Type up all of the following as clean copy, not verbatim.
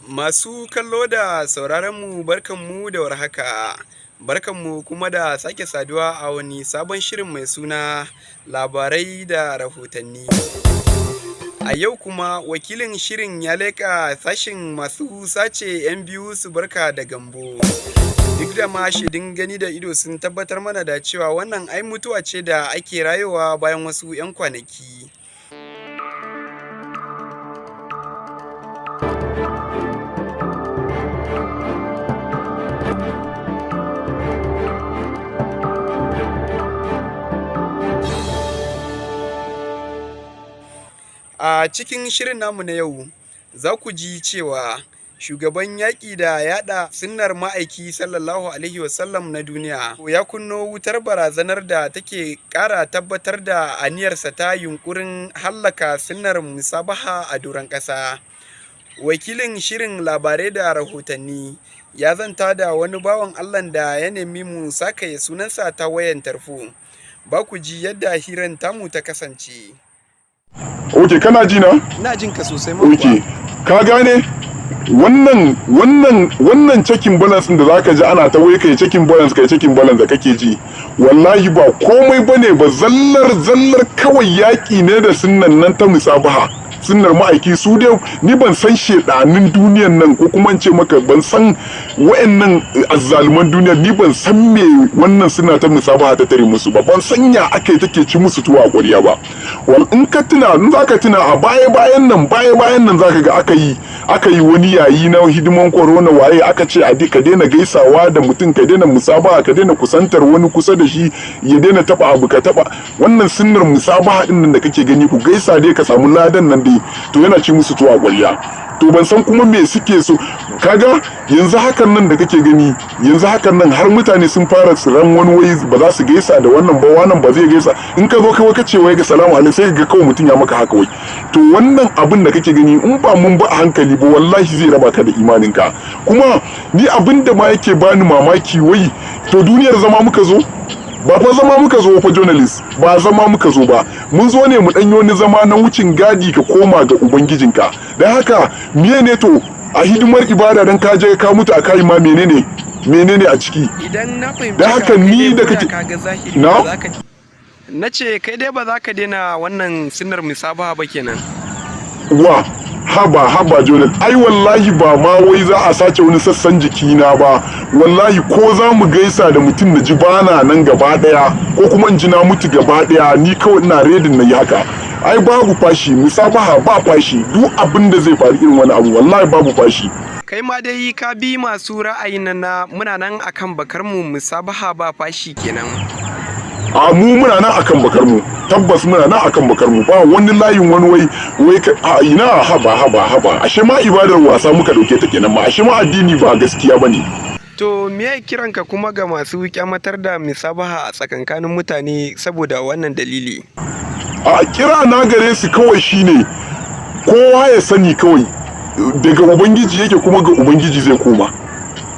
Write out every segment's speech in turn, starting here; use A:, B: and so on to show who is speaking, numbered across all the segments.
A: Masu kallo da sauraronmu barkanmu da warhaka. Barkanmu kuma da sake saduwa a wani sabon shirin mai suna labarai da rahotanni. A yau kuma wakilin shirin ya leƙa sashin masu sace 'yan biyu su barka da gambo. Duk da ma shaidun gani da ido sun tabbatar mana da cewa wannan ai mutuwa ce da ake rayowa bayan wasu 'yan kwanaki. A cikin shirin namu na yau, za ku ji cewa shugaban yaƙi da yaɗa sunnar ma'aiki sallallahu alaihi wasallam na duniya ya kunno wutar barazanar da take ƙara tabbatar da aniyarsa ta yunƙurin hallaka sunnar Misabaha a doron ƙasa. Wakilin shirin labarai da rahotanni ya zanta da wani bawan Allahn da ya nemi mu sakaye sunansa ta wayan tarfo. Ba ku ji yadda hirar tamu ta kasance.
B: Ok, kana ji na?
A: Ina jin ka sosai ma.
B: Ok, ka gane wannan checking balance da zaka ji ana ta wai kai checking balance da kake ji, wallahi ba komai bane ba, zallar kawai yaki ne da sunnan nan ta Misabaha, sunnar ma'aiki. Su dai ni ban san shedanin duniyan nan, ko kuma in ce maka ban san wayannan azzaluman duniyar, ni ban san me wannan sunna ta Misabaha ta tare musu ba, ban san ya ake take ci musu tuwa a ƙwarya ba. Wal in zaka tuna a bayan nan zaka ga aka yi wani yayi na hidiman corona, waye aka ce ka daina gaisawa da mutum, ka daina musabaha, ka daina kusantar wani kusa da shi, ya daina taba abu ka taba. Wannan sunnar musabaha din nan da kake gani, ku gaisa dai ka samu ladan nan dai, to yana ci musu tuwa ƙwarya. To ban san kuma me suke so. Kaga yanzu hakan nan da kake gani, yanzu hakan nan har mutane sun fara tsiran wani wai ba za su gaisa da wannan ba, wannan ba zai gaisa. In ka zo kawai ka ce wai ga salamu alaikum, sai ga kawai mutum ya maka haka wai. To wannan abin da kake gani, in ba mun ba a hankali ba, wallahi zai raba ka da imaninka. Kuma ni abin da ma yake bani mamaki, wai to duniyar zama muka zo? Ba fa zama muka zo fa journalist, ba zama muka zo ba, mun zo ne mu danyo wani zama na wucin gadi ka koma ga ubangijinka. Dan haka miye ne to a hidimar ibada dan ka je ka mutu a kai ma menene a ciki?
A: Idan na fahimci
B: dan haka ni da kake
A: na ce kai dai ba za ka daina wannan sunnar Misabaha ba kenan.
B: Wa haba Jonel, ai wallahi ba ma wai za a sace wani sassan jikina ba, wallahi ko za mu gaisa da mutum na ji bana nan gaba daya, ko kuma in ji na mutu gaba daya, ni kawai ina redin na yi haka. Ai babu fashi, Misabaha ba fashi, duk abin da zai faru irin wani abu wallahi babu fashi.
A: Kai ma dai ka bi masu ra'ayin na muna nan akan bakarmu, Misabaha ba fashi kenan.
B: A mu muna nan akan bakarmu, tabbas muna nan akan bakarmu, ba wani layin wani wai a ina haba, ashe ma ibadar wasa muka dauke ta kenan ma, ashe ma addini ba gaskiya bane.
A: To me kiranka kuma ga masu kyamatar da Misabaha a tsakankanin mutane saboda wannan dalili?
B: A kira na gare su kawai shine kowa ya sani kawai daga ubangiji yake, kuma ga ubangiji zai koma.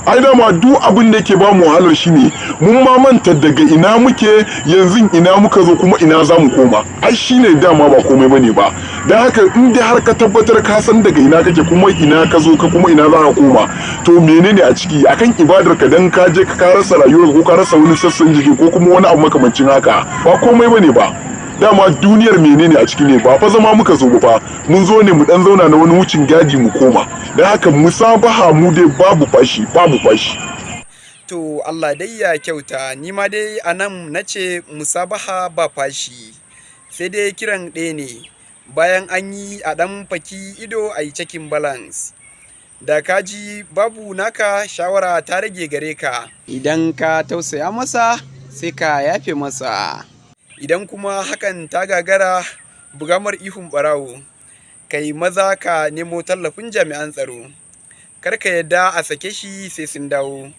B: Ai dama duk abin da yake ba mu wahalar shine mun ma manta daga ina muke, yanzu ina muka zo, kuma ina za mu koma. Ai shine dama ba komai bane ba. Dan haka in dai har ka tabbatar ka san daga ina kake, kuma ina ka zo, ka kuma ina za ka koma, to menene a ciki akan ibadar ka dan ka je ka rasa rayuwar, ko ka rasa wani sassan jiki, ko kuma wani abu makamancin haka, ba komai bane ba. Dama duniyar menene a ciki ne, ba fa zama muka zo ba, mun zo ne mu dan zauna na wani wucin gadi mu koma. Dan haka Misabaha mu dai babu fashi.
A: To Allah dai ya kyauta, ni ma dai anan nace Misabaha ba fashi, sai dai kiran ɗaya ne, bayan an yi a ɗan faki ido a yi checking balance. Da ka ji babu naka, shawara ta rage gare ka. Idan ka tausaya masa sai ka yafe masa. Idan kuma hakan ta gagara, bugamar ihun ɓarawo, kai maza ka nemo tallafin jami'an tsaro. Kar ka yadda a sake shi sai sun dawo.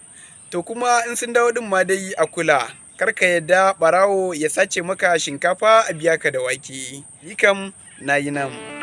A: To kuma in sun dawo din ma dai a kula, kar ka yadda ɓarawo ya sace maka shinkafa a biya ka da wake. Ni kam na yi nan.